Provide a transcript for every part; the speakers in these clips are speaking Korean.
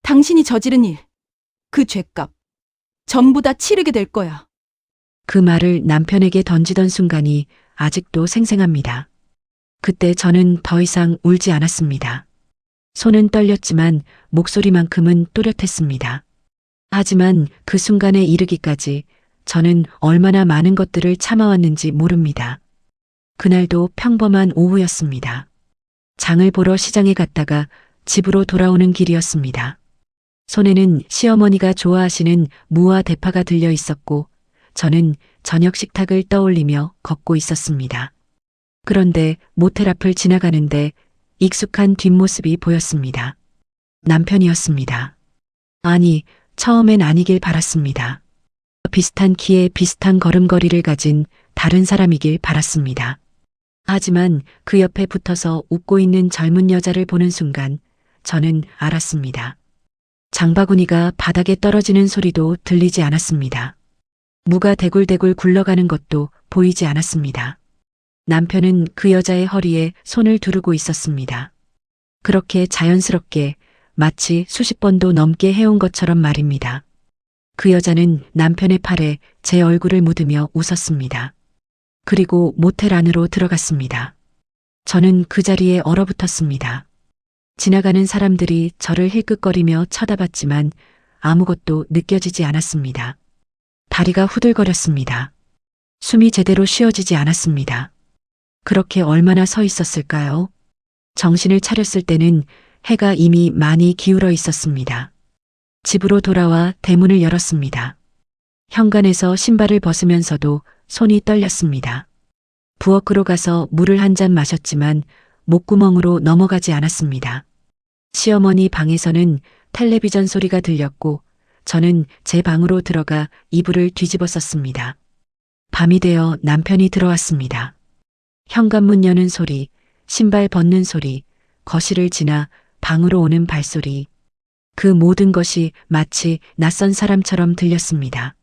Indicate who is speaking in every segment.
Speaker 1: 당신이 저지른 일, 그 죄값, 전부 다 치르게 될 거야.
Speaker 2: 그 말을 남편에게 던지던 순간이 아직도 생생합니다. 그때 저는 더 이상 울지 않았습니다. 손은 떨렸지만 목소리만큼은 또렷했습니다. 하지만 그 순간에 이르기까지 저는 얼마나 많은 것들을 참아왔는지 모릅니다. 그날도 평범한 오후였습니다. 장을 보러 시장에 갔다가 집으로 돌아오는 길이었습니다. 손에는 시어머니가 좋아하시는 무와 대파가 들려 있었고 저는 저녁 식탁을 떠올리며 걷고 있었습니다. 그런데 모텔 앞을 지나가는데 익숙한 뒷모습이 보였습니다. 남편이었습니다. 아니, 처음엔 아니길 바랐습니다. 비슷한 키에 비슷한 걸음걸이를 가진 다른 사람이길 바랐습니다. 하지만 그 옆에 붙어서 웃고 있는 젊은 여자를 보는 순간 저는 알았습니다. 장바구니가 바닥에 떨어지는 소리도 들리지 않았습니다. 무가 대굴대굴 굴러가는 것도 보이지 않았습니다. 남편은 그 여자의 허리에 손을 두르고 있었습니다. 그렇게 자연스럽게 마치 수십 번도 넘게 해온 것처럼 말입니다. 그 여자는 남편의 팔에 제 얼굴을 묻으며 웃었습니다. 그리고 모텔 안으로 들어갔습니다. 저는 그 자리에 얼어붙었습니다. 지나가는 사람들이 저를 힐끗거리며 쳐다봤지만 아무것도 느껴지지 않았습니다. 다리가 후들거렸습니다. 숨이 제대로 쉬어지지 않았습니다. 그렇게 얼마나 서 있었을까요? 정신을 차렸을 때는 해가 이미 많이 기울어 있었습니다. 집으로 돌아와 대문을 열었습니다. 현관에서 신발을 벗으면서도 손이 떨렸습니다. 부엌으로 가서 물을 한 잔 마셨지만 목구멍으로 넘어가지 않았습니다. 시어머니 방에서는 텔레비전 소리가 들렸고 저는 제 방으로 들어가 이불을 뒤집어 썼습니다. 밤이 되어 남편이 들어왔습니다. 현관문 여는 소리, 신발 벗는 소리, 거실을 지나 방으로 오는 발소리. 그 모든 것이 마치 낯선 사람처럼 들렸습니다.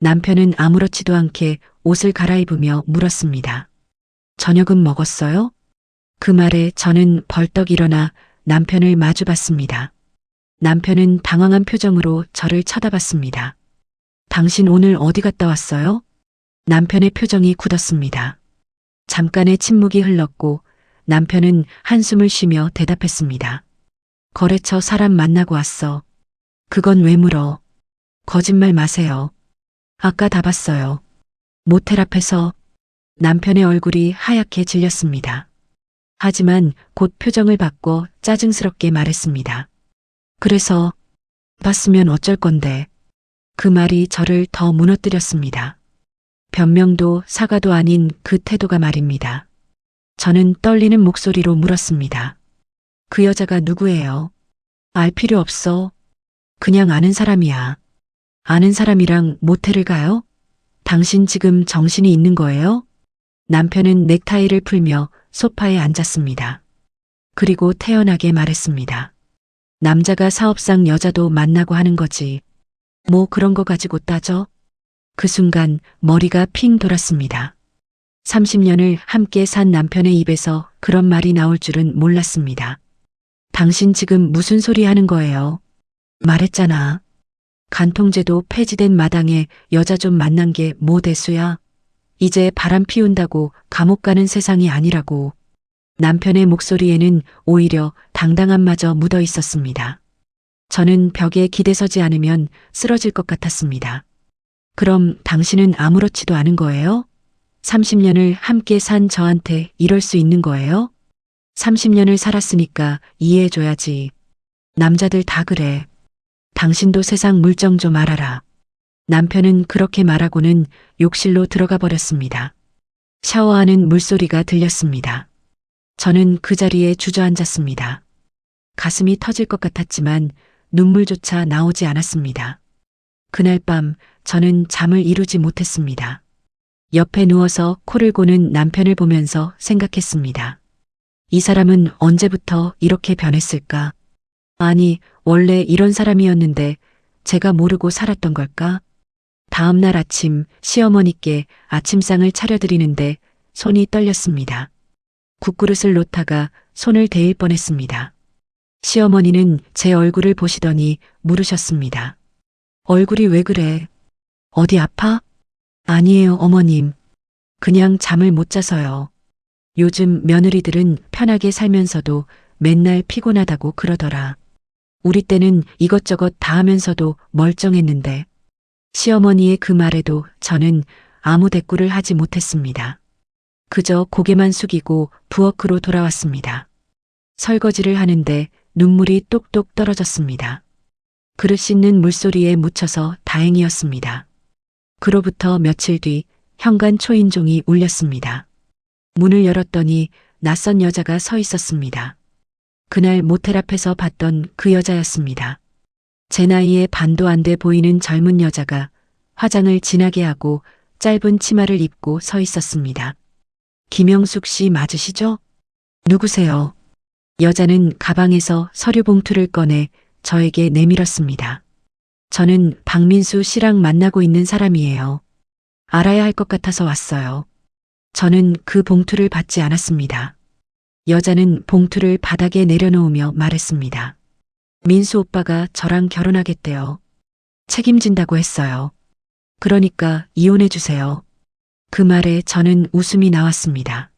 Speaker 2: 남편은 아무렇지도 않게 옷을 갈아입으며 물었습니다. 저녁은 먹었어요? 그 말에 저는 벌떡 일어나 남편을 마주봤습니다. 남편은 당황한 표정으로 저를 쳐다봤습니다. 당신 오늘 어디 갔다 왔어요? 남편의 표정이 굳었습니다. 잠깐의 침묵이 흘렀고 남편은 한숨을 쉬며 대답했습니다. 거래처 사람 만나고 왔어. 그건 왜 물어? 거짓말 마세요. 아까 다 봤어요. 모텔 앞에서. 남편의 얼굴이 하얗게 질렸습니다. 하지만 곧 표정을 바꿔 짜증스럽게 말했습니다. 그래서 봤으면 어쩔 건데. 그 말이 저를 더 무너뜨렸습니다. 변명도 사과도 아닌 그 태도가 말입니다. 저는 떨리는 목소리로 물었습니다. 그 여자가 누구예요? 알 필요 없어. 그냥 아는 사람이야. 아는 사람이랑 모텔을 가요? 당신 지금 정신이 있는 거예요? 남편은 넥타이를 풀며 소파에 앉았습니다. 그리고 태연하게 말했습니다. 남자가 사업상 여자도 만나고 하는 거지. 뭐 그런 거 가지고 따져? 그 순간 머리가 핑 돌았습니다. 30년을 함께 산 남편의 입에서 그런 말이 나올 줄은 몰랐습니다. 당신 지금 무슨 소리 하는 거예요? 말했잖아. 간통죄도 폐지된 마당에 여자 좀 만난 게 뭐 대수야? 이제 바람 피운다고 감옥 가는 세상이 아니라고. 남편의 목소리에는 오히려 당당함마저 묻어 있었습니다. 저는 벽에 기대서지 않으면 쓰러질 것 같았습니다. 그럼 당신은 아무렇지도 않은 거예요? 30년을 함께 산 저한테 이럴 수 있는 거예요? 30년을 살았으니까 이해해줘야지. 남자들 다 그래. 당신도 세상 물정 좀 알아라. 남편은 그렇게 말하고는 욕실로 들어가 버렸습니다. 샤워하는 물소리가 들렸습니다. 저는 그 자리에 주저앉았습니다. 가슴이 터질 것 같았지만 눈물조차 나오지 않았습니다. 그날 밤 저는 잠을 이루지 못했습니다. 옆에 누워서 코를 고는 남편을 보면서 생각했습니다. 이 사람은 언제부터 이렇게 변했을까? 아니, 원래 이런 사람이었는데 제가 모르고 살았던 걸까? 다음 날 아침 시어머니께 아침상을 차려드리는데 손이 떨렸습니다. 국그릇을 놓다가 손을 데일 뻔했습니다. 시어머니는 제 얼굴을 보시더니 물으셨습니다. 얼굴이 왜 그래? 어디 아파? 아니에요, 어머님. 그냥 잠을 못 자서요. 요즘 며느리들은 편하게 살면서도 맨날 피곤하다고 그러더라. 우리 때는 이것저것 다 하면서도 멀쩡했는데 시어머니의 그 말에도 저는 아무 대꾸를 하지 못했습니다. 그저 고개만 숙이고 부엌으로 돌아왔습니다. 설거지를 하는데 눈물이 똑똑 떨어졌습니다. 그릇 씻는 물소리에 묻혀서 다행이었습니다. 그로부터 며칠 뒤 현관 초인종이 울렸습니다. 문을 열었더니 낯선 여자가 서 있었습니다. 그날 모텔 앞에서 봤던 그 여자였습니다. 제 나이에 반도 안 돼 보이는 젊은 여자가 화장을 진하게 하고 짧은 치마를 입고 서 있었습니다. 김영숙 씨 맞으시죠? 누구세요? 여자는 가방에서 서류 봉투를 꺼내 저에게 내밀었습니다. 저는 박민수 씨랑 만나고 있는 사람이에요. 알아야 할 것 같아서 왔어요. 저는 그 봉투를 받지 않았습니다. 여자는 봉투를 바닥에 내려놓으며 말했습니다. 민수 오빠가 저랑 결혼하겠대요. 책임진다고 했어요. 그러니까 이혼해 주세요. 그 말에 저는 웃음이 나왔습니다.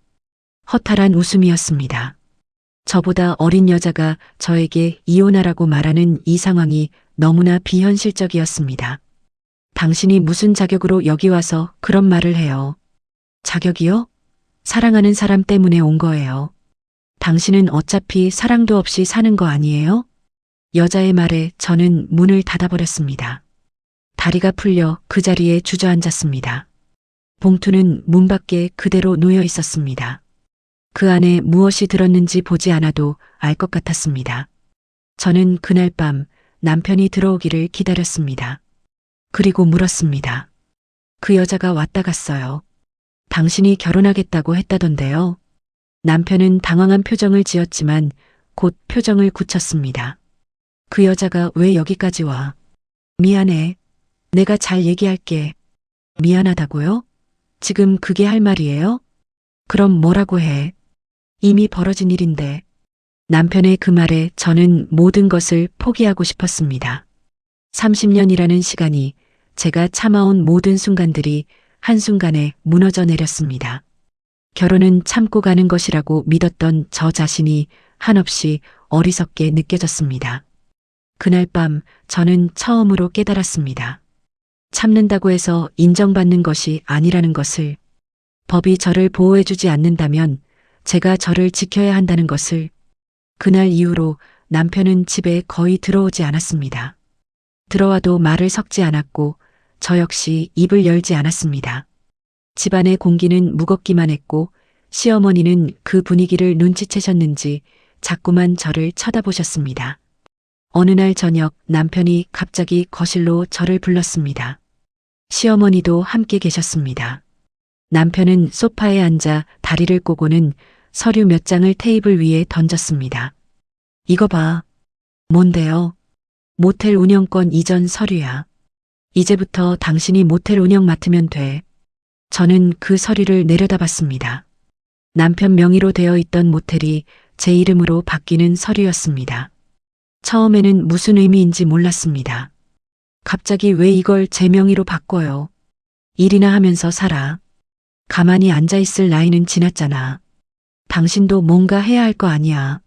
Speaker 2: 허탈한 웃음이었습니다. 저보다 어린 여자가 저에게 이혼하라고 말하는 이 상황이 너무나 비현실적이었습니다. 당신이 무슨 자격으로 여기 와서 그런 말을 해요? 자격이요? 사랑하는 사람 때문에 온 거예요. 당신은 어차피 사랑도 없이 사는 거 아니에요? 여자의 말에 저는 문을 닫아버렸습니다. 다리가 풀려 그 자리에 주저앉았습니다. 봉투는 문 밖에 그대로 놓여 있었습니다. 그 안에 무엇이 들었는지 보지 않아도 알 것 같았습니다. 저는 그날 밤 남편이 들어오기를 기다렸습니다. 그리고 물었습니다. 그 여자가 왔다 갔어요. 당신이 결혼하겠다고 했다던데요. 남편은 당황한 표정을 지었지만 곧 표정을 굳혔습니다. 그 여자가 왜 여기까지 와? 미안해. 내가 잘 얘기할게. 미안하다고요? 지금 그게 할 말이에요? 그럼 뭐라고 해? 이미 벌어진 일인데. 남편의 그 말에 저는 모든 것을 포기하고 싶었습니다. 30년이라는 시간이 제가 참아온 모든 순간들이 한순간에 무너져 내렸습니다. 결혼은 참고 가는 것이라고 믿었던 저 자신이 한없이 어리석게 느껴졌습니다. 그날 밤 저는 처음으로 깨달았습니다. 참는다고 해서 인정받는 것이 아니라는 것을, 법이 저를 보호해주지 않는다면 제가 저를 지켜야 한다는 것을. 그날 이후로 남편은 집에 거의 들어오지 않았습니다. 들어와도 말을 섞지 않았고 저 역시 입을 열지 않았습니다. 집안의 공기는 무겁기만 했고 시어머니는 그 분위기를 눈치채셨는지 자꾸만 저를 쳐다보셨습니다. 어느 날 저녁 남편이 갑자기 거실로 저를 불렀습니다. 시어머니도 함께 계셨습니다. 남편은 소파에 앉아 다리를 꼬고는 서류 몇 장을 테이블 위에 던졌습니다. 이거 봐. 뭔데요? 모텔 운영권 이전 서류야. 이제부터 당신이 모텔 운영 맡으면 돼. 저는 그 서류를 내려다봤습니다. 남편 명의로 되어 있던 모텔이 제 이름으로 바뀌는 서류였습니다. 처음에는 무슨 의미인지 몰랐습니다. 갑자기 왜 이걸 제 명의로 바꿔요? 일이나 하면서 살아. 가만히 앉아있을 나이는 지났잖아. 당신도 뭔가 해야 할 거 아니야.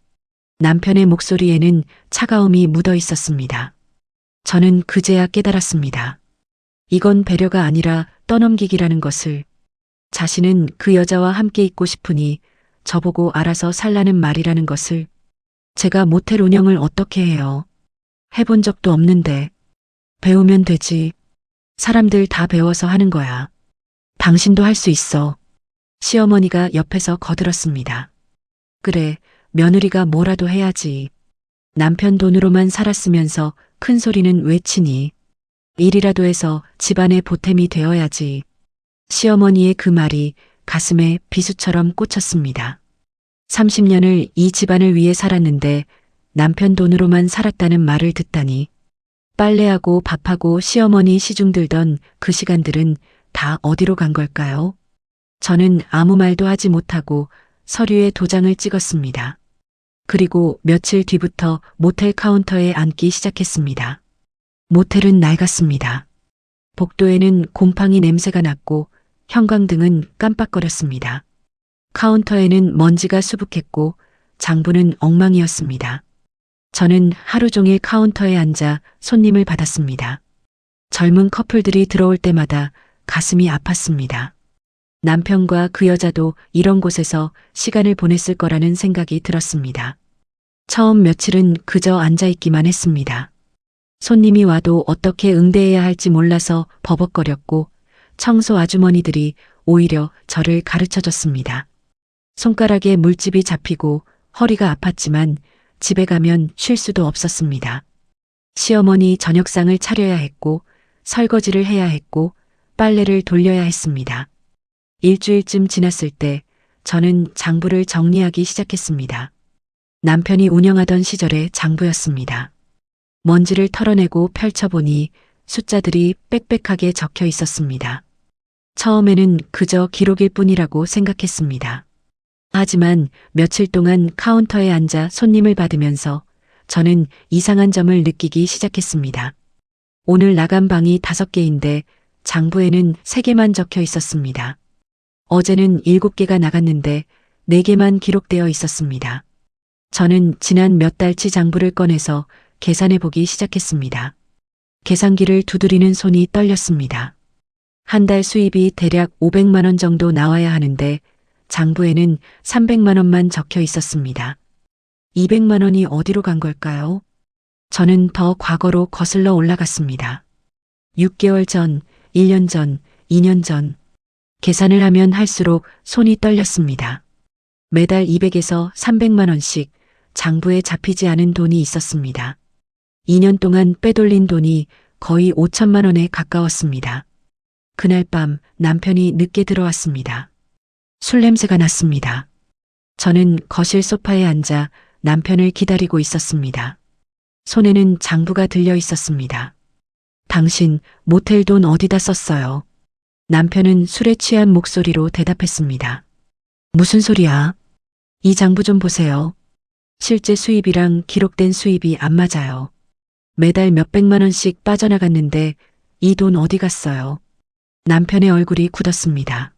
Speaker 2: 남편의 목소리에는 차가움이 묻어 있었습니다. 저는 그제야 깨달았습니다. 이건 배려가 아니라 떠넘기기라는 것을. 자신은 그 여자와 함께 있고 싶으니 저보고 알아서 살라는 말이라는 것을. 제가 모텔 운영을 어떻게 해요? 해본 적도 없는데. 배우면 되지. 사람들 다 배워서 하는 거야. 당신도 할 수 있어. 시어머니가 옆에서 거들었습니다. 그래, 며느리가 뭐라도 해야지. 남편 돈으로만 살았으면서 큰 소리는 왜 치니? 일이라도 해서 집안의 보탬이 되어야지. 시어머니의 그 말이 가슴에 비수처럼 꽂혔습니다. 30년을 이 집안을 위해 살았는데 남편 돈으로만 살았다는 말을 듣다니. 빨래하고 밥하고 시어머니 시중 들던 그 시간들은 다 어디로 간 걸까요? 저는 아무 말도 하지 못하고 서류에 도장을 찍었습니다. 그리고 며칠 뒤부터 모텔 카운터에 앉기 시작했습니다. 모텔은 낡았습니다. 복도에는 곰팡이 냄새가 났고 형광등은 깜빡거렸습니다. 카운터에는 먼지가 수북했고 장부는 엉망이었습니다. 저는 하루 종일 카운터에 앉아 손님을 받았습니다. 젊은 커플들이 들어올 때마다 가슴이 아팠습니다. 남편과 그 여자도 이런 곳에서 시간을 보냈을 거라는 생각이 들었습니다. 처음 며칠은 그저 앉아있기만 했습니다. 손님이 와도 어떻게 응대해야 할지 몰라서 버벅거렸고 청소 아주머니들이 오히려 저를 가르쳐줬습니다. 손가락에 물집이 잡히고 허리가 아팠지만 집에 가면 쉴 수도 없었습니다. 시어머니 저녁상을 차려야 했고 설거지를 해야 했고 빨래를 돌려야 했습니다. 일주일쯤 지났을 때 저는 장부를 정리하기 시작했습니다. 남편이 운영하던 시절의 장부였습니다. 먼지를 털어내고 펼쳐보니 숫자들이 빽빽하게 적혀 있었습니다. 처음에는 그저 기록일 뿐이라고 생각했습니다. 하지만 며칠 동안 카운터에 앉아 손님을 받으면서 저는 이상한 점을 느끼기 시작했습니다. 오늘 나간 방이 5개인데 장부에는 3개만 적혀 있었습니다. 어제는 7개가 나갔는데 4개만 기록되어 있었습니다. 저는 지난 몇 달치 장부를 꺼내서 계산해 보기 시작했습니다. 계산기를 두드리는 손이 떨렸습니다. 한 달 수입이 대략 500만 원 정도 나와야 하는데 장부에는 300만 원만 적혀 있었습니다. 200만 원이 어디로 간 걸까요? 저는 더 과거로 거슬러 올라갔습니다. 6개월 전, 1년 전, 2년 전. 계산을 하면 할수록 손이 떨렸습니다. 매달 200에서 300만 원씩 장부에 잡히지 않은 돈이 있었습니다. 2년 동안 빼돌린 돈이 거의 5천만 원에 가까웠습니다. 그날 밤 남편이 늦게 들어왔습니다. 술 냄새가 났습니다. 저는 거실 소파에 앉아 남편을 기다리고 있었습니다. 손에는 장부가 들려 있었습니다. 당신 모텔 돈 어디다 썼어요? 남편은 술에 취한 목소리로 대답했습니다. 무슨 소리야? 이 장부 좀 보세요. 실제 수입이랑 기록된 수입이 안 맞아요. 매달 몇백만 원씩 빠져나갔는데 이 돈 어디 갔어요? 남편의 얼굴이 굳었습니다.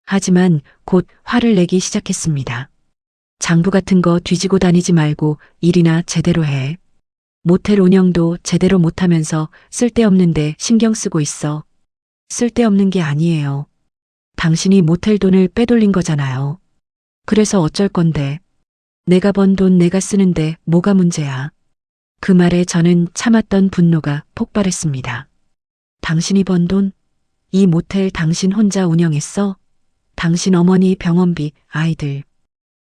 Speaker 2: 하지만 곧 화를 내기 시작했습니다. 장부 같은 거 뒤지고 다니지 말고 일이나 제대로 해. 모텔 운영도 제대로 못하면서 쓸데없는데 신경 쓰고 있어. 쓸데없는 게 아니에요. 당신이 모텔 돈을 빼돌린 거잖아요. 그래서 어쩔 건데. 내가 번 돈 내가 쓰는데 뭐가 문제야. 그 말에 저는 참았던 분노가 폭발했습니다. 당신이 번 돈? 이 모텔 당신 혼자 운영했어? 당신 어머니 병원비, 아이들,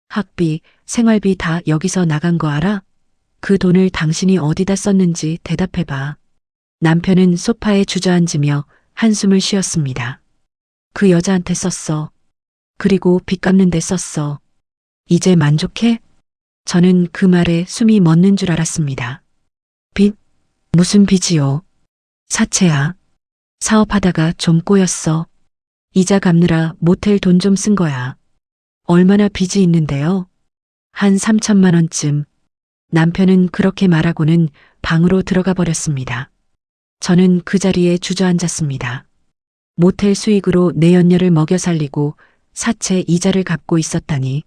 Speaker 2: 학비, 생활비 다 여기서 나간 거 알아? 그 돈을 당신이 어디다 썼는지 대답해봐. 남편은 소파에 주저앉으며 한숨을 쉬었습니다. 그 여자한테 썼어. 그리고 빚 갚는 데 썼어. 이제 만족해? 저는 그 말에 숨이 멎는 줄 알았습니다. 빚? 무슨 빚이요? 사채야. 사업하다가 좀 꼬였어. 이자 갚느라 모텔 돈 좀 쓴 거야. 얼마나 빚이 있는데요? 한 3천만 원쯤. 남편은 그렇게 말하고는 방으로 들어가 버렸습니다. 저는 그 자리에 주저앉았습니다. 모텔 수익으로 내 연녀를 먹여 살리고 사채 이자를 갚고 있었다니.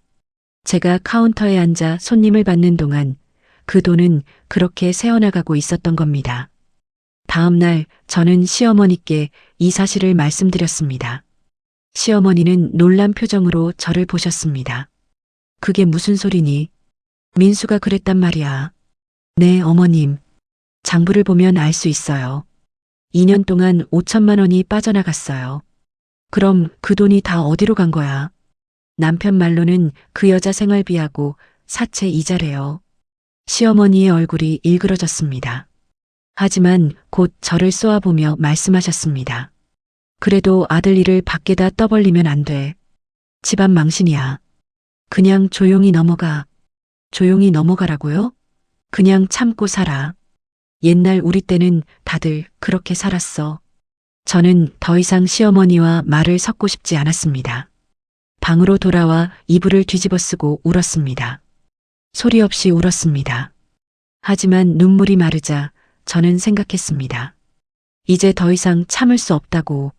Speaker 2: 제가 카운터에 앉아 손님을 받는 동안 그 돈은 그렇게 새어나가고 있었던 겁니다. 다음 날 저는 시어머니께 이 사실을 말씀드렸습니다. 시어머니는 놀란 표정으로 저를 보셨습니다. 그게 무슨 소리니? 민수가 그랬단 말이야. 네, 어머님. 장부를 보면 알 수 있어요. 2년 동안 5천만 원이 빠져나갔어요. 그럼 그 돈이 다 어디로 간 거야? 남편 말로는 그 여자 생활비하고 사채 이자래요. 시어머니의 얼굴이 일그러졌습니다. 하지만 곧 저를 쏘아보며 말씀하셨습니다. 그래도 아들 일을 밖에다 떠벌리면 안 돼. 집안 망신이야. 그냥 조용히 넘어가. 조용히 넘어가라고요? 그냥 참고 살아. 옛날 우리 때는 다들 그렇게 살았어. 저는 더 이상 시어머니와 말을 섞고 싶지 않았습니다. 방으로 돌아와 이불을 뒤집어 쓰고 울었습니다. 소리 없이 울었습니다. 하지만 눈물이 마르자 저는 생각했습니다. 이제 더 이상 참을 수 없다고.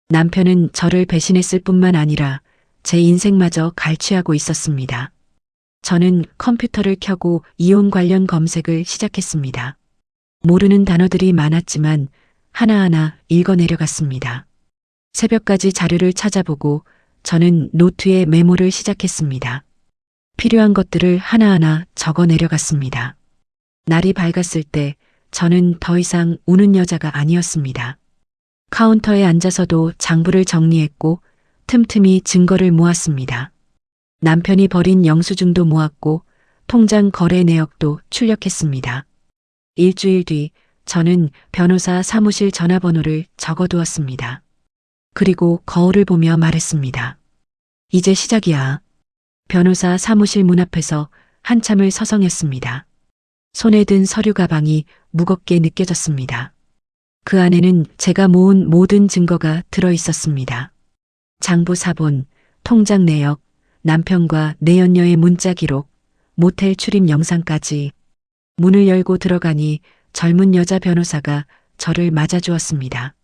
Speaker 2: 남편은 저를 배신했을 뿐만 아니라 제 인생마저 갈취하고 있었습니다. 저는 컴퓨터를 켜고 이혼 관련 검색을 시작했습니다. 모르는 단어들이 많았지만 하나하나 읽어내려갔습니다. 새벽까지 자료를 찾아보고 저는 노트에 메모를 시작했습니다. 필요한 것들을 하나하나 적어 내려갔습니다. 날이 밝았을 때 저는 더 이상 우는 여자가 아니었습니다. 카운터에 앉아서도 장부를 정리했고 틈틈이 증거를 모았습니다. 남편이 버린 영수증도 모았고 통장 거래 내역도 출력했습니다. 일주일 뒤 저는 변호사 사무실 전화번호를 적어두었습니다. 그리고 거울을 보며 말했습니다. 이제 시작이야. 변호사 사무실 문 앞에서 한참을 서성였습니다. 손에 든 서류 가방이 무겁게 느껴졌습니다. 그 안에는 제가 모은 모든 증거가 들어 있었습니다. 장부 사본, 통장 내역, 남편과 내연녀의 문자 기록, 모텔 출입 영상까지. 문을 열고 들어가니 젊은 여자 변호사가 저를 맞아주었습니다.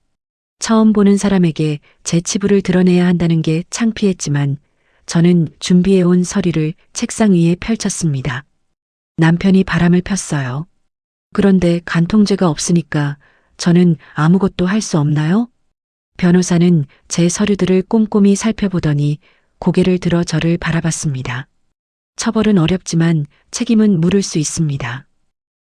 Speaker 2: 처음 보는 사람에게 제 치부를 드러내야 한다는 게 창피했지만 저는 준비해온 서류를 책상 위에 펼쳤습니다. 남편이 바람을 폈어요. 그런데 간통죄가 없으니까 저는 아무것도 할 수 없나요? 변호사는 제 서류들을 꼼꼼히 살펴보더니 고개를 들어 저를 바라봤습니다. 처벌은 어렵지만 책임은 물을 수 있습니다.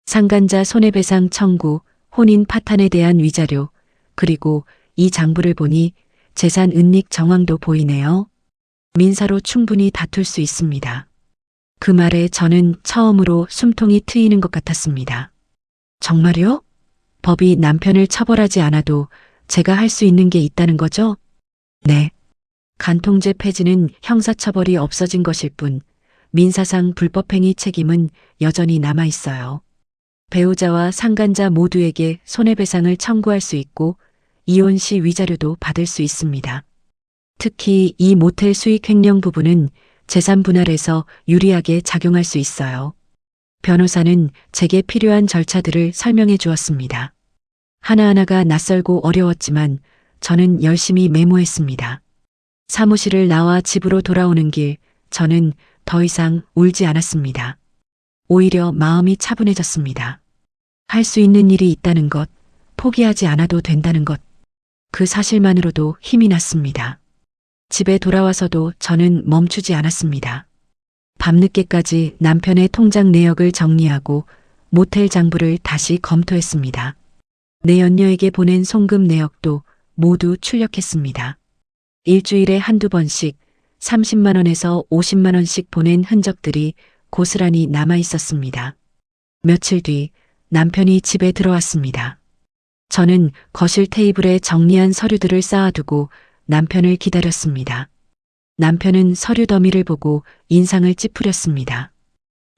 Speaker 2: 상간자 손해배상 청구, 혼인 파탄에 대한 위자료, 그리고 이 장부를 보니 재산 은닉 정황도 보이네요. 민사로 충분히 다툴 수 있습니다. 그 말에 저는 처음으로 숨통이 트이는 것 같았습니다. 정말요? 법이 남편을 처벌하지 않아도 제가 할 수 있는 게 있다는 거죠? 네. 간통죄 폐지는 형사처벌이 없어진 것일 뿐 민사상 불법행위 책임은 여전히 남아 있어요. 배우자와 상간자 모두에게 손해배상을 청구할 수 있고 이혼 시 위자료도 받을 수 있습니다. 특히 이 모텔 수익 횡령 부분은 재산 분할에서 유리하게 작용할 수 있어요. 변호사는 제게 필요한 절차들을 설명해 주었습니다. 하나하나가 낯설고 어려웠지만 저는 열심히 메모했습니다. 사무실을 나와 집으로 돌아오는 길, 저는 더 이상 울지 않았습니다. 오히려 마음이 차분해졌습니다. 할 수 있는 일이 있다는 것, 포기하지 않아도 된다는 것, 그 사실만으로도 힘이 났습니다. 집에 돌아와서도 저는 멈추지 않았습니다. 밤늦게까지 남편의 통장 내역을 정리하고 모텔 장부를 다시 검토했습니다. 내연녀에게 보낸 송금 내역도 모두 출력했습니다. 일주일에 한두 번씩 30만 원에서 50만 원씩 보낸 흔적들이 고스란히 남아 있었습니다. 며칠 뒤 남편이 집에 들어왔습니다. 저는 거실 테이블에 정리한 서류들을 쌓아두고 남편을 기다렸습니다. 남편은 서류 더미를 보고 인상을 찌푸렸습니다.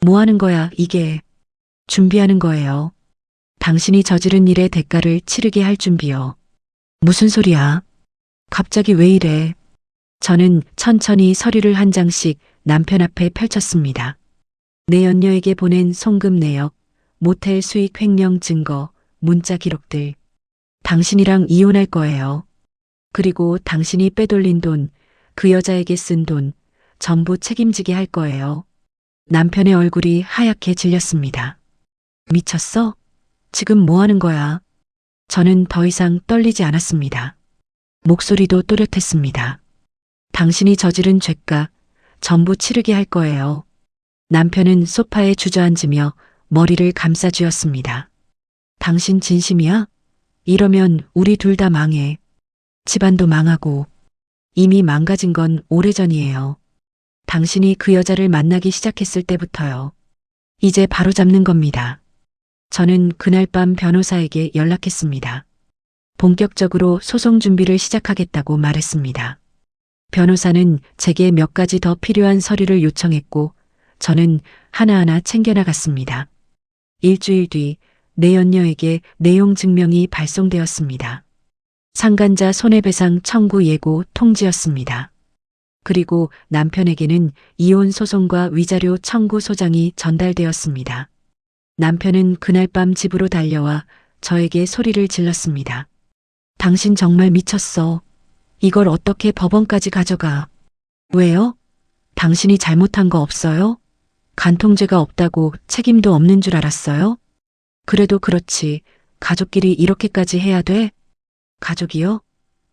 Speaker 2: 뭐 하는 거야, 이게? 준비하는 거예요. 당신이 저지른 일의 대가를 치르게 할 준비요. 무슨 소리야? 갑자기 왜 이래? 저는 천천히 서류를 한 장씩 남편 앞에 펼쳤습니다. 내연녀에게 보낸 송금 내역, 모텔 수익 횡령 증거, 문자 기록들. 당신이랑 이혼할 거예요. 그리고 당신이 빼돌린 돈, 그 여자에게 쓴 돈, 전부 책임지게 할 거예요. 남편의 얼굴이 하얗게 질렸습니다. 미쳤어? 지금 뭐 하는 거야? 저는 더 이상 떨리지 않았습니다. 목소리도 또렷했습니다. 당신이 저지른 죄값 전부 치르게 할 거예요. 남편은 소파에 주저앉으며 머리를 감싸쥐었습니다. 당신 진심이야? 이러면 우리 둘 다 망해. 집안도 망하고. 이미 망가진 건 오래전이에요. 당신이 그 여자를 만나기 시작했을 때부터요. 이제 바로잡는 겁니다. 저는 그날 밤 변호사에게 연락했습니다. 본격적으로 소송 준비를 시작하겠다고 말했습니다. 변호사는 제게 몇 가지 더 필요한 서류를 요청했고 저는 하나하나 챙겨나갔습니다. 일주일 뒤 내연녀에게 내용 증명이 발송되었습니다. 상간자 손해배상 청구 예고 통지였습니다. 그리고 남편에게는 이혼 소송과 위자료 청구 소장이 전달되었습니다. 남편은 그날 밤 집으로 달려와 저에게 소리를 질렀습니다. 당신 정말 미쳤어. 이걸 어떻게 법원까지 가져가? 왜요? 당신이 잘못한 거 없어요? 간통죄가 없다고 책임도 없는 줄 알았어요? 그래도 그렇지. 가족끼리 이렇게까지 해야 돼? 가족이요?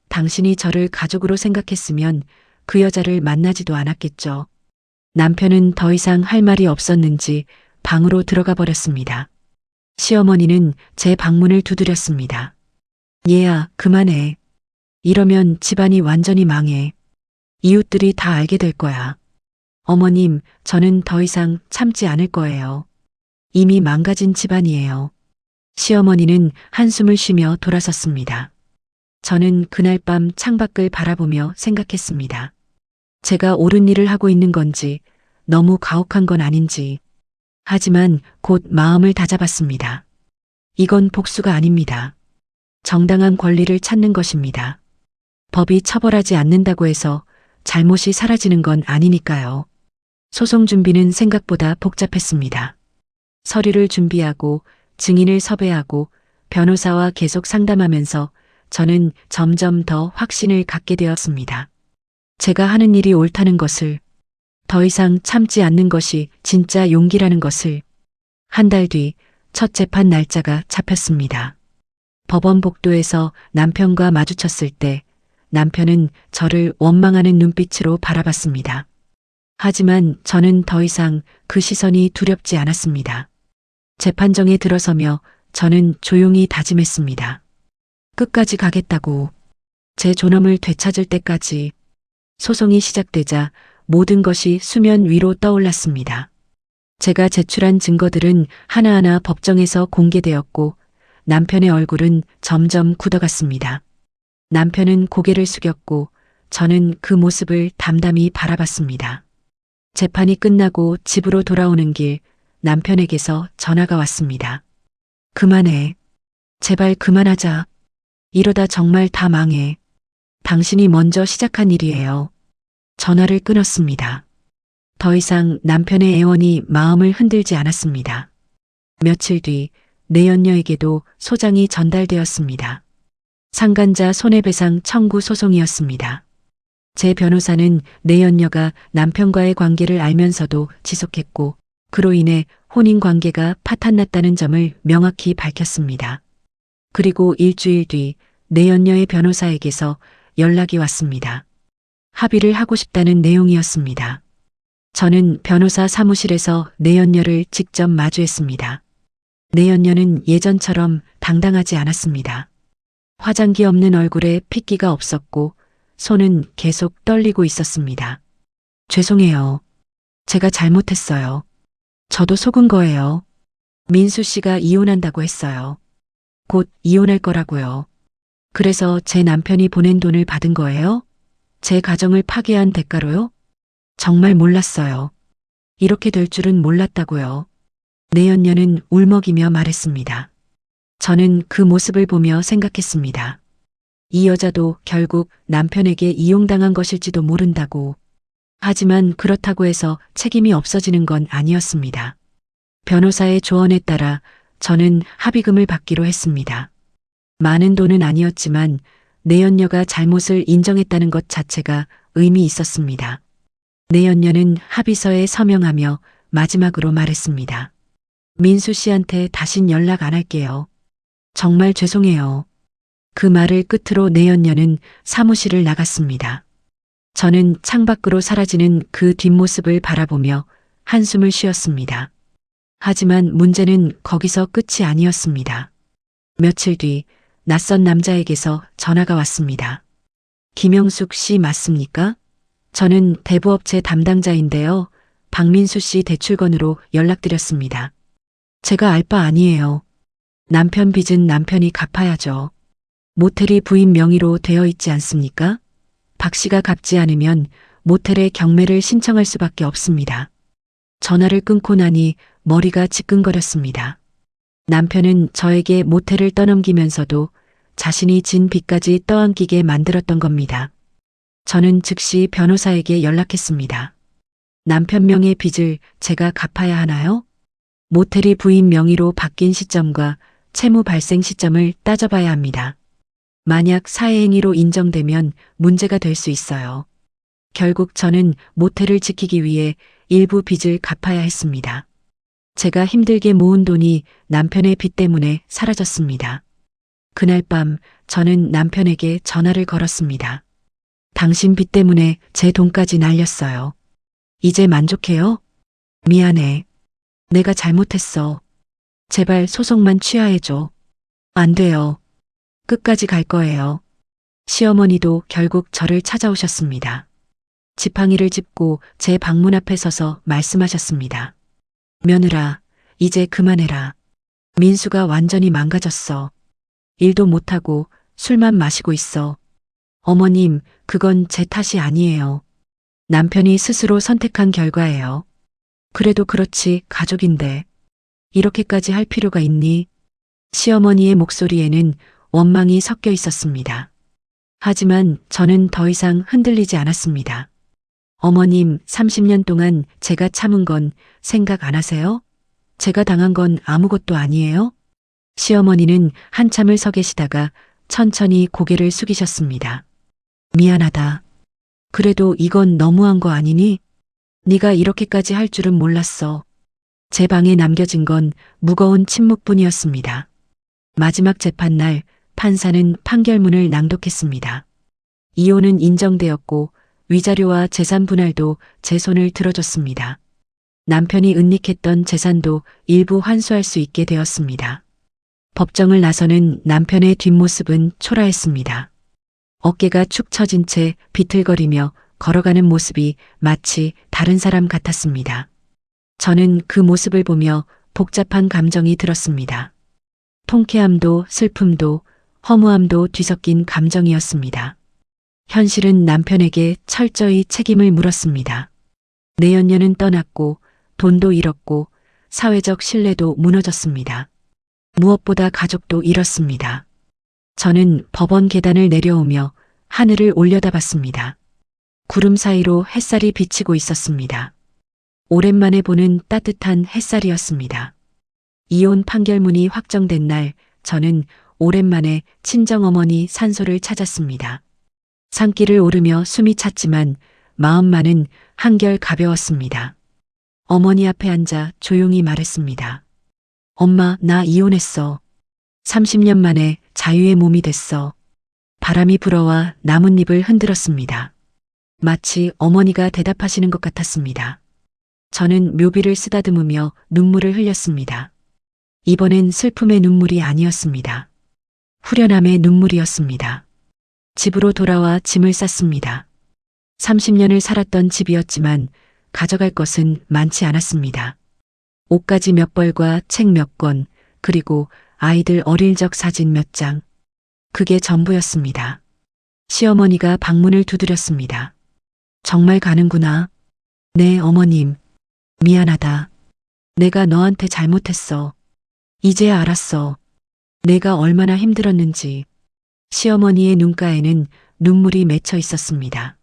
Speaker 2: 당신이 저를 가족으로 생각했으면 그 여자를 만나지도 않았겠죠. 남편은 더 이상 할 말이 없었는지 방으로 들어가 버렸습니다. 시어머니는 제 방문을 두드렸습니다. 얘야, 그만해. 이러면 집안이 완전히 망해. 이웃들이 다 알게 될 거야. 어머님, 저는 더 이상 참지 않을 거예요. 이미 망가진 집안이에요. 시어머니는 한숨을 쉬며 돌아섰습니다. 저는 그날 밤 창밖을 바라보며 생각했습니다. 제가 옳은 일을 하고 있는 건지, 너무 가혹한 건 아닌지. 하지만 곧 마음을 다잡았습니다. 이건 복수가 아닙니다. 정당한 권리를 찾는 것입니다. 법이 처벌하지 않는다고 해서 잘못이 사라지는 건 아니니까요. 소송 준비는 생각보다 복잡했습니다. 서류를 준비하고 증인을 섭외하고 변호사와 계속 상담하면서 저는 점점 더 확신을 갖게 되었습니다. 제가 하는 일이 옳다는 것을, 더 이상 참지 않는 것이 진짜 용기라는 것을. 한 달 뒤 첫 재판 날짜가 잡혔습니다. 법원 복도에서 남편과 마주쳤을 때 남편은 저를 원망하는 눈빛으로 바라봤습니다. 하지만 저는 더 이상 그 시선이 두렵지 않았습니다. 재판정에 들어서며 저는 조용히 다짐했습니다. 끝까지 가겠다고. 제 존엄을 되찾을 때까지. 소송이 시작되자 모든 것이 수면 위로 떠올랐습니다. 제가 제출한 증거들은 하나하나 법정에서 공개되었고 남편의 얼굴은 점점 굳어갔습니다. 남편은 고개를 숙였고 저는 그 모습을 담담히 바라봤습니다. 재판이 끝나고 집으로 돌아오는 길 남편에게서 전화가 왔습니다. 그만해. 제발 그만하자. 이러다 정말 다 망해. 당신이 먼저 시작한 일이에요. 전화를 끊었습니다. 더 이상 남편의 애원이 마음을 흔들지 않았습니다. 며칠 뒤 내연녀에게도 소장이 전달되었습니다. 상간자 손해배상 청구 소송이었습니다. 제 변호사는 내연녀가 남편과의 관계를 알면서도 지속했고 그로 인해 혼인 관계가 파탄났다는 점을 명확히 밝혔습니다. 그리고 일주일 뒤 내연녀의 변호사에게서 연락이 왔습니다. 합의를 하고 싶다는 내용이었습니다. 저는 변호사 사무실에서 내연녀를 직접 마주했습니다. 내연녀는 예전처럼 당당하지 않았습니다. 화장기 없는 얼굴에 핏기가 없었고 손은 계속 떨리고 있었습니다. 죄송해요. 제가 잘못했어요. 저도 속은 거예요. 민수 씨가 이혼한다고 했어요. 곧 이혼할 거라고요. 그래서 제 남편이 보낸 돈을 받은 거예요? 제 가정을 파괴한 대가로요? 정말 몰랐어요. 이렇게 될 줄은 몰랐다고요. 내연녀는 울먹이며 말했습니다. 저는 그 모습을 보며 생각했습니다. 이 여자도 결국 남편에게 이용당한 것일지도 모른다고. 하지만 그렇다고 해서 책임이 없어지는 건 아니었습니다. 변호사의 조언에 따라 저는 합의금을 받기로 했습니다. 많은 돈은 아니었지만 내연녀가 잘못을 인정했다는 것 자체가 의미 있었습니다. 내연녀는 합의서에 서명하며 마지막으로 말했습니다. 민수 씨한테 다신 연락 안 할게요. 정말 죄송해요. 그 말을 끝으로 내연녀는 사무실을 나갔습니다. 저는 창밖으로 사라지는 그 뒷모습을 바라보며 한숨을 쉬었습니다. 하지만 문제는 거기서 끝이 아니었습니다. 며칠 뒤 낯선 남자에게서 전화가 왔습니다. 김영숙 씨 맞습니까? 저는 대부업체 담당자인데요. 박민수 씨 대출건으로 연락드렸습니다. 제가 알 바 아니에요. 남편 빚은 남편이 갚아야죠. 모텔이 부인 명의로 되어 있지 않습니까? 박 씨가 갚지 않으면 모텔에 경매를 신청할 수밖에 없습니다. 전화를 끊고 나니 머리가 지끈거렸습니다. 남편은 저에게 모텔을 떠넘기면서도 자신이 진 빚까지 떠안기게 만들었던 겁니다. 저는 즉시 변호사에게 연락했습니다. 남편 명의 빚을 제가 갚아야 하나요? 모텔이 부인 명의로 바뀐 시점과 채무 발생 시점을 따져봐야 합니다. 만약 사회행위로 인정되면 문제가 될 수 있어요. 결국 저는 모텔을 지키기 위해 일부 빚을 갚아야 했습니다. 제가 힘들게 모은 돈이 남편의 빚 때문에 사라졌습니다. 그날 밤 저는 남편에게 전화를 걸었습니다. 당신 빚 때문에 제 돈까지 날렸어요. 이제 만족해요? 미안해. 내가 잘못했어. 제발 소송만 취하해줘. 안 돼요. 끝까지 갈 거예요. 시어머니도 결국 저를 찾아오셨습니다. 지팡이를 짚고 제 방문 앞에 서서 말씀하셨습니다. 며느라, 이제 그만해라. 민수가 완전히 망가졌어. 일도 못하고 술만 마시고 있어. 어머님, 그건 제 탓이 아니에요. 남편이 스스로 선택한 결과예요. 그래도 그렇지, 가족인데. 이렇게까지 할 필요가 있니? 시어머니의 목소리에는 원망이 섞여 있었습니다. 하지만 저는 더 이상 흔들리지 않았습니다. 어머님, 30년 동안 제가 참은 건 생각 안 하세요? 제가 당한 건 아무것도 아니에요? 시어머니는 한참을 서 계시다가 천천히 고개를 숙이셨습니다. 미안하다. 그래도 이건 너무한 거 아니니? 네가 이렇게까지 할 줄은 몰랐어. 제 방에 남겨진 건 무거운 침묵뿐이었습니다. 마지막 재판날 판사는 판결문을 낭독했습니다. 이혼은 인정되었고 위자료와 재산 분할도 제 손을 들어줬습니다. 남편이 은닉했던 재산도 일부 환수할 수 있게 되었습니다. 법정을 나서는 남편의 뒷모습은 초라했습니다. 어깨가 축 처진 채 비틀거리며 걸어가는 모습이 마치 다른 사람 같았습니다. 저는 그 모습을 보며 복잡한 감정이 들었습니다. 통쾌함도 슬픔도 허무함도 뒤섞인 감정이었습니다. 현실은 남편에게 철저히 책임을 물었습니다. 내연녀는 떠났고 돈도 잃었고 사회적 신뢰도 무너졌습니다. 무엇보다 가족도 잃었습니다. 저는 법원 계단을 내려오며 하늘을 올려다봤습니다. 구름 사이로 햇살이 비치고 있었습니다. 오랜만에 보는 따뜻한 햇살이었습니다. 이혼 판결문이 확정된 날 저는 오랜만에 친정어머니 산소를 찾았습니다. 산길을 오르며 숨이 찼지만 마음만은 한결 가벼웠습니다. 어머니 앞에 앉아 조용히 말했습니다. 엄마, 나 이혼했어. 30년 만에 자유의 몸이 됐어. 바람이 불어와 나뭇잎을 흔들었습니다. 마치 어머니가 대답하시는 것 같았습니다. 저는 묘비를 쓰다듬으며 눈물을 흘렸습니다. 이번엔 슬픔의 눈물이 아니었습니다. 후련함의 눈물이었습니다. 집으로 돌아와 짐을 쌌습니다. 30년을 살았던 집이었지만 가져갈 것은 많지 않았습니다. 옷가지 몇 벌과 책 몇 권, 그리고 아이들 어릴 적 사진 몇 장. 그게 전부였습니다. 시어머니가 방문을 두드렸습니다. 정말 가는구나. 네, 어머님. 미안하다. 내가 너한테 잘못했어. 이제야 알았어. 내가 얼마나 힘들었는지. 시어머니의 눈가에는 눈물이 맺혀 있었습니다.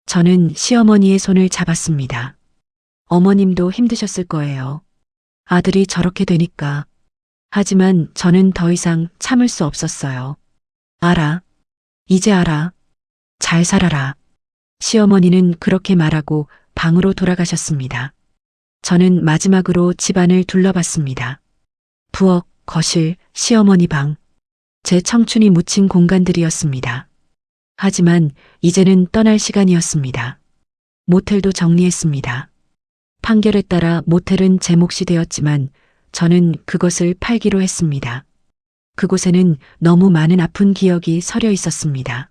Speaker 2: 저는 시어머니의 손을 잡았습니다. 어머님도 힘드셨을 거예요. 아들이 저렇게 되니까. 하지만 저는 더 이상 참을 수 없었어요. 알아. 이제 알아. 잘 살아라. 시어머니는 그렇게 말하고 방으로 돌아가셨습니다. 저는 마지막으로 집안을 둘러봤습니다. 부엌, 거실, 시어머니 방. 제 청춘이 묻힌 공간들이었습니다. 하지만 이제는 떠날 시간이었습니다. 모텔도 정리했습니다. 판결에 따라 모텔은 제 몫이 되었지만 저는 그것을 팔기로 했습니다. 그곳에는 너무 많은 아픈 기억이 서려 있었습니다.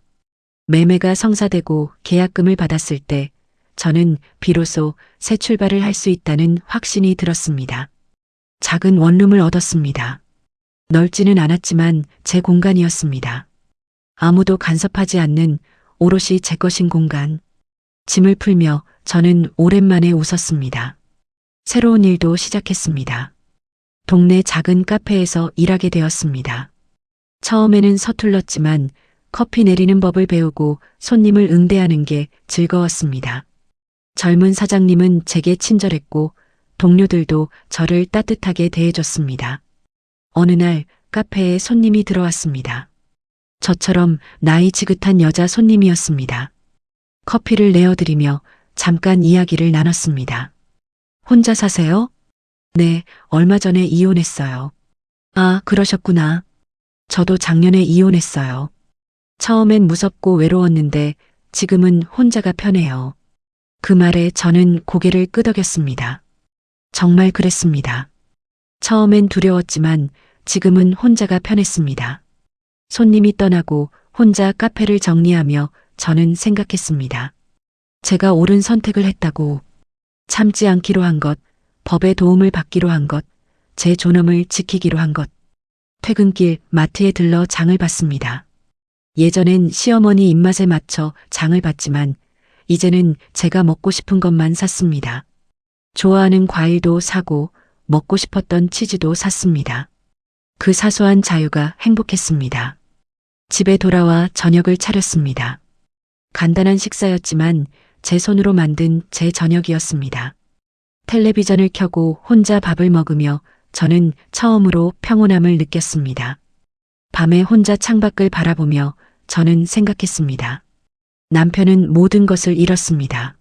Speaker 2: 매매가 성사되고 계약금을 받았을 때 저는 비로소 새 출발을 할 수 있다는 확신이 들었습니다. 작은 원룸을 얻었습니다. 넓지는 않았지만 제 공간이었습니다. 아무도 간섭하지 않는 오롯이 제 것인 공간. 짐을 풀며 저는 오랜만에 웃었습니다. 새로운 일도 시작했습니다. 동네 작은 카페에서 일하게 되었습니다. 처음에는 서툴렀지만 커피 내리는 법을 배우고 손님을 응대하는 게 즐거웠습니다. 젊은 사장님은 제게 친절했고 동료들도 저를 따뜻하게 대해줬습니다. 어느 날 카페에 손님이 들어왔습니다. 저처럼 나이 지긋한 여자 손님이었습니다. 커피를 내어드리며 잠깐 이야기를 나눴습니다. 혼자 사세요? 네, 얼마 전에 이혼했어요. 아, 그러셨구나. 저도 작년에 이혼했어요. 처음엔 무섭고 외로웠는데 지금은 혼자가 편해요. 그 말에 저는 고개를 끄덕였습니다. 정말 그랬습니다. 처음엔 두려웠지만 지금은 혼자가 편했습니다. 손님이 떠나고 혼자 카페를 정리하며 저는 생각했습니다. 제가 옳은 선택을 했다고. 참지 않기로 한 것, 법의 도움을 받기로 한 것, 제 존엄을 지키기로 한 것. 퇴근길 마트에 들러 장을 봤습니다. 예전엔 시어머니 입맛에 맞춰 장을 봤지만 이제는 제가 먹고 싶은 것만 샀습니다. 좋아하는 과일도 사고 먹고 싶었던 치즈도 샀습니다. 그 사소한 자유가 행복했습니다. 집에 돌아와 저녁을 차렸습니다. 간단한 식사였지만 제 손으로 만든 제 저녁이었습니다. 텔레비전을 켜고 혼자 밥을 먹으며 저는 처음으로 평온함을 느꼈습니다. 밤에 혼자 창밖을 바라보며 저는 생각했습니다. 남편은 모든 것을 잃었습니다.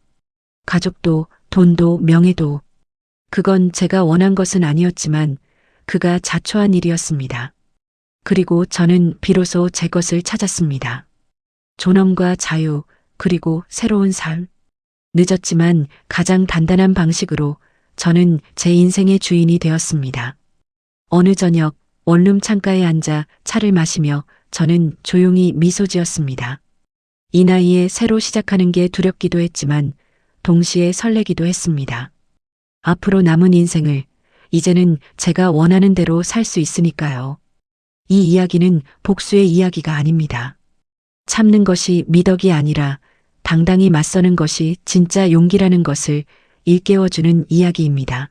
Speaker 2: 가족도, 돈도, 명예도. 그건 제가 원한 것은 아니었지만 그가 자초한 일이었습니다. 그리고 저는 비로소 제 것을 찾았습니다. 존엄과 자유, 그리고 새로운 삶. 늦었지만 가장 단단한 방식으로 저는 제 인생의 주인이 되었습니다. 어느 저녁 원룸 창가에 앉아 차를 마시며 저는 조용히 미소 지었습니다. 이 나이에 새로 시작하는 게 두렵기도 했지만 동시에 설레기도 했습니다. 앞으로 남은 인생을 이제는 제가 원하는 대로 살 수 있으니까요. 이 이야기는 복수의 이야기가 아닙니다. 참는 것이 미덕이 아니라 당당히 맞서는 것이 진짜 용기라는 것을 일깨워주는 이야기입니다.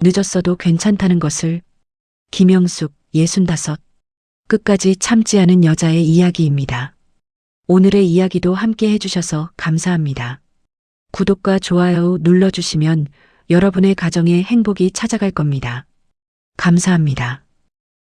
Speaker 2: 늦었어도 괜찮다는 것을. 김영숙, 65. 끝까지 참지 않은 여자의 이야기입니다. 오늘의 이야기도 함께 해주셔서 감사합니다. 구독과 좋아요 눌러주시면 여러분의 가정에 행복이 찾아갈 겁니다. 감사합니다.